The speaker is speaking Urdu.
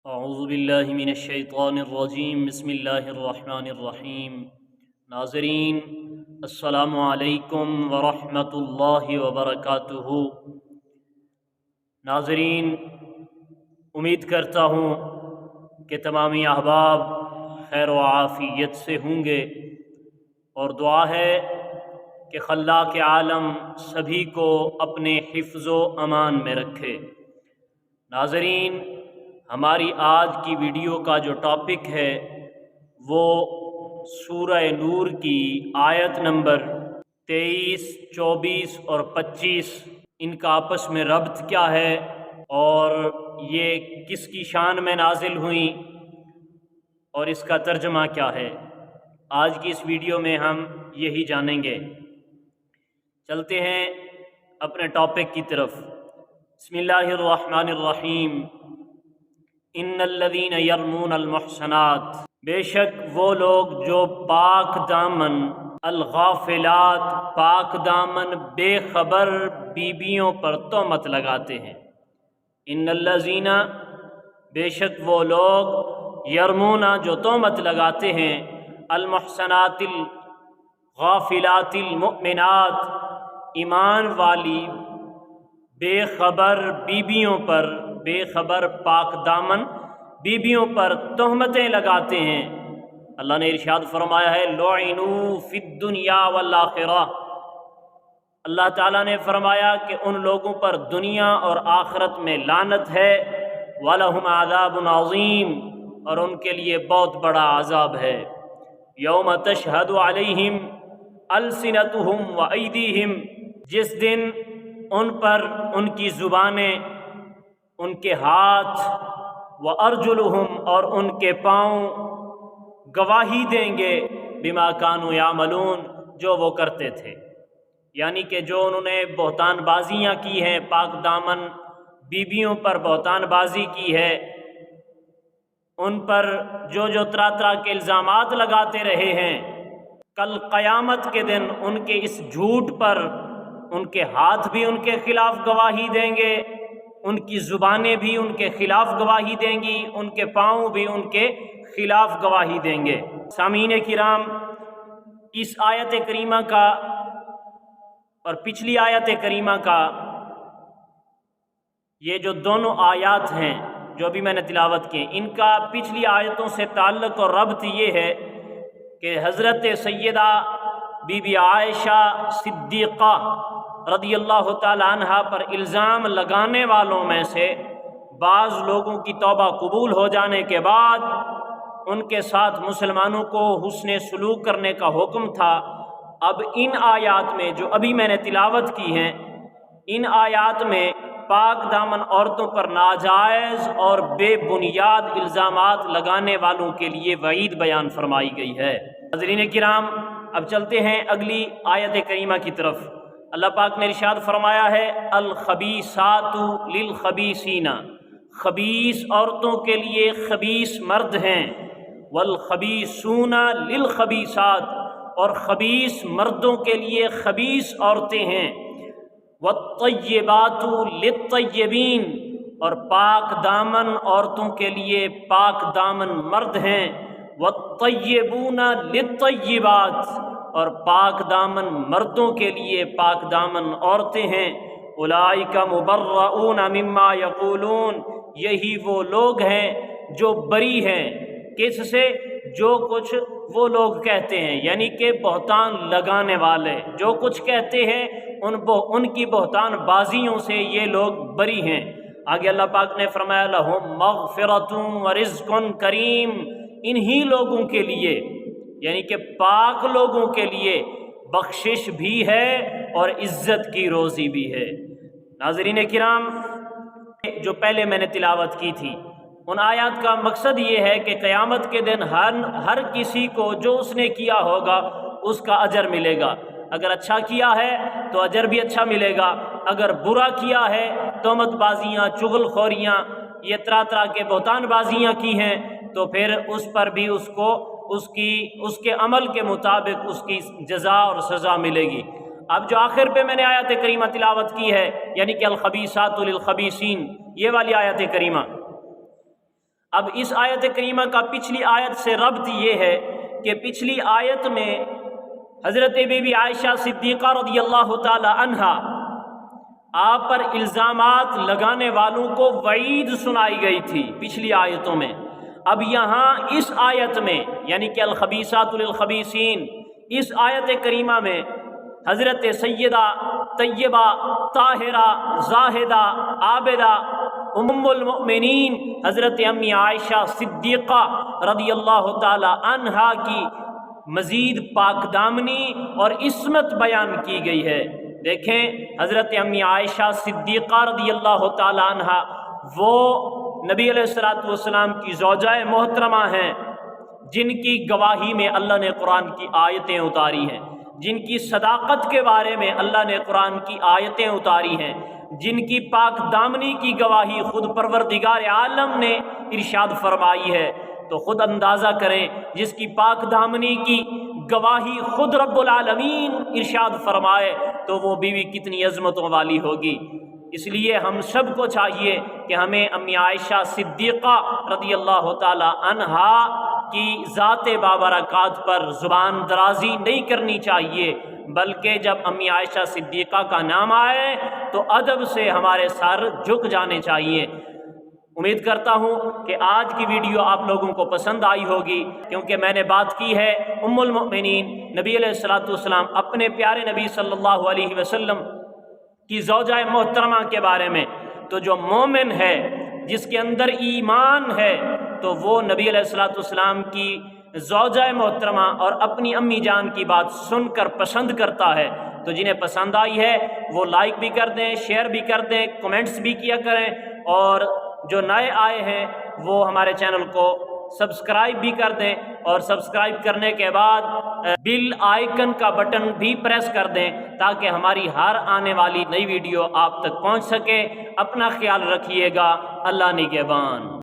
اعوذ باللہ من الشیطان الرجیم بسم اللہ الرحمن الرحیم۔ ناظرین السلام علیکم ورحمۃ اللہ وبرکاتہ۔ ناظرین، امید کرتا ہوں کہ تمامی احباب خیر و عافیت سے ہوں گے، اور دعا ہے کہ خلاق عالم سبھی کو اپنے حفظ و امان میں رکھے۔ ناظرین، ہماری آج کی ویڈیو کا جو ٹاپک ہے وہ سورہ نور کی آیت نمبر 23، 24 اور 25، ان کا آپس میں ربط کیا ہے اور یہ کس کی شان میں نازل ہوئیں اور اس کا ترجمہ کیا ہے، آج کی اس ویڈیو میں ہم یہی جانیں گے۔ چلتے ہیں اپنے ٹاپک کی طرف۔ بسم اللہ الرحمن الرحیم۔ ان الذین یرمون المحصنات، بے شک وہ لوگ جو پاک دامن، الغافلات، پاک دامن بے خبر بیویوں پر تہمت لگاتے ہیں۔ ان الذین، بے شک وہ لوگ، یرمون جو تہمت لگاتے ہیں، المحصنات الغافلات المؤمنات، ایمان والی بے خبر بیویوں پر، بے خبر پاک دامن بیویوں پر تہمتیں لگاتے ہیں۔ اللہ نے ارشاد فرمایا ہے لعنوا فی الدنیا والآخرہ، اللہ تعالیٰ نے فرمایا کہ ان لوگوں پر دنیا اور آخرت میں لعنت ہے، وَلَهُمْ عَذَابٌ عَظِيمٌ، اور ان کے لیے بہت بڑا عذاب ہے۔ یوم تشہد علیہم السنتہم وایدیہم، جس دن ان پر ان کی زبانیں، ان کے ہاتھ، وارجلہم، اور ان کے پاؤں گواہی دیں گے، بما کانوا یعملون، جو وہ کرتے تھے، یعنی کہ جو انہوں نے بہتان بازیاں کی ہیں، پاک دامن بیویوں پر بہتان بازی کی ہے، ان پر جو طرح طرح کے الزامات لگاتے رہے ہیں، کل قیامت کے دن ان کے اس جھوٹ پر ان کے ہاتھ بھی ان کے خلاف گواہی دیں گے، ان کی زبانیں بھی ان کے خلاف گواہی دیں گی، ان کے پاؤں بھی ان کے خلاف گواہی دیں گے۔ سامعین کرام، اس آیت کریمہ کا اور پچھلی آیت کریمہ کا، یہ جو دونوں آیات ہیں جو ابھی میں نے تلاوت کی، ان کا پچھلی آیتوں سے تعلق اور ربط یہ ہے کہ حضرت سیدہ بی بی عائشہ صدیقہ رضی اللہ تعالی عنہ پر الزام لگانے والوں میں سے بعض لوگوں کی توبہ قبول ہو جانے کے بعد ان کے ساتھ مسلمانوں کو حسن سلوک کرنے کا حکم تھا۔ اب ان آیات میں جو ابھی میں نے تلاوت کی ہیں، ان آیات میں پاک دامن عورتوں پر ناجائز اور بے بنیاد الزامات لگانے والوں کے لیے وعید بیان فرمائی گئی ہے۔ حضرین کرام، اب چلتے ہیں اگلی آیت کریمہ کی طرف۔ اللہ پاک نے ارشاد فرمایا ہے الخبیثات للخبیثین، خبیث عورتوں کے لیے خبیث مرد ہیں، والخبیثون للخبیثات، اور خبیث مردوں کے لیے خبیث عورتیں ہیں، والطیبات للطیبین، اور پاک دامن عورتوں کے لیے پاک دامن مرد ہیں، والطیبون للطیبات، اور پاک دامن مردوں کے لیے پاک دامن عورتیں ہیں۔ اولئک مبرؤون مما یقولون، یہی وہ لوگ ہیں جو بری ہیں، کس سے؟ جو کچھ وہ لوگ کہتے ہیں، یعنی کہ بہتان لگانے والے جو کچھ کہتے ہیں ان کی بہتان بازیوں سے یہ لوگ بری ہیں۔ آگے اللہ پاک نے فرمایا لہم مغفرۃ ورزق کریم، انہی لوگوں کے لیے، یعنی کہ پاک لوگوں کے لیے بخشش بھی ہے اور عزت کی روزی بھی ہے۔ ناظرین کرام، جو پہلے میں نے تلاوت کی تھی، ان آیات کا مقصد یہ ہے کہ قیامت کے دن ہر کسی کو جو اس نے کیا ہوگا اس کا اجر ملے گا۔ اگر اچھا کیا ہے تو اجر بھی اچھا ملے گا، اگر برا کیا ہے، تہمت بازیاں، چغل خوریاں، یہ طرح طرح کے بہتان بازیاں کی ہیں، تو پھر اس پر بھی اس کے عمل کے مطابق اس کی جزا اور سزا ملے گی۔ اب جو آخر پہ میں نے آیت کریمہ تلاوت کی ہے، یعنی کہ الخبیثات للخبیثین، یہ والی آیت کریمہ، اب اس آیت کریمہ کا پچھلی آیت سے ربط یہ ہے کہ پچھلی آیت میں حضرت بی بی عائشہ صدیقہ رضی اللہ تعالی عنہا آپ پر الزامات لگانے والوں کو وعید سنائی گئی تھی پچھلی آیتوں میں۔ اب یہاں اس آیت میں یعنی کہ الخبیثات للخبیثین، اس آیت کریمہ میں حضرت سیدہ طیبہ طاہرہ زاہدہ عابدہ ام المؤمنین حضرت امی عائشہ صدیقہ رضی اللہ تعالی عنہا کی مزید پاک دامنی اور عصمت بیان کی گئی ہے۔ دیکھیں حضرت امی عائشہ صدیقہ رضی اللہ تعالی عنہا وہ نبی علیہ الصلوۃ والسلام کی زوجہ محترمہ ہیں جن کی گواہی میں اللہ نے قرآن کی آیتیں اتاری ہیں، جن کی صداقت کے بارے میں اللہ نے قرآن کی آیتیں اتاری ہیں، جن کی پاک دامنی کی گواہی خود پروردگار عالم نے ارشاد فرمائی ہے۔ تو خود اندازہ کریں جس کی پاک دامنی کی گواہی خود رب العالمین ارشاد فرمائے تو وہ بیوی کتنی عظمتوں والی ہوگی۔ اس لیے ہم سب کو چاہیے کہ ہمیں امی عائشہ صدیقہ رضی اللہ تعالی عنہا کی ذات بابرکات پر زبان درازی نہیں کرنی چاہیے، بلکہ جب امی عائشہ صدیقہ کا نام آئے تو ادب سے ہمارے سر جھک جانے چاہیے۔ امید کرتا ہوں کہ آج کی ویڈیو آپ لوگوں کو پسند آئی ہوگی، کیونکہ میں نے بات کی ہے ام المؤمنین نبی علیہ الصلوۃ والسلام اپنے پیارے نبی صلی اللہ علیہ وسلم کی زوجہ محترمہ کے بارے میں۔ تو جو مومن ہے جس کے اندر ایمان ہے تو وہ نبی علیہ الصلوۃ والسلام کی زوجہ محترمہ اور اپنی امی جان کی بات سن کر پسند کرتا ہے۔ تو جنہیں پسند آئی ہے وہ لائک بھی کر دیں، شیئر بھی کر دیں، کمنٹس بھی کیا کریں، اور جو نئے آئے ہیں وہ ہمارے چینل کو سبسکرائب بھی کر دیں، اور سبسکرائب کرنے کے بعد بیل آئیکن کا بٹن بھی پریس کر دیں تاکہ ہماری ہر آنے والی نئی ویڈیو آپ تک پہنچ سکے۔ اپنا خیال رکھیے گا، اللہ نگہبان۔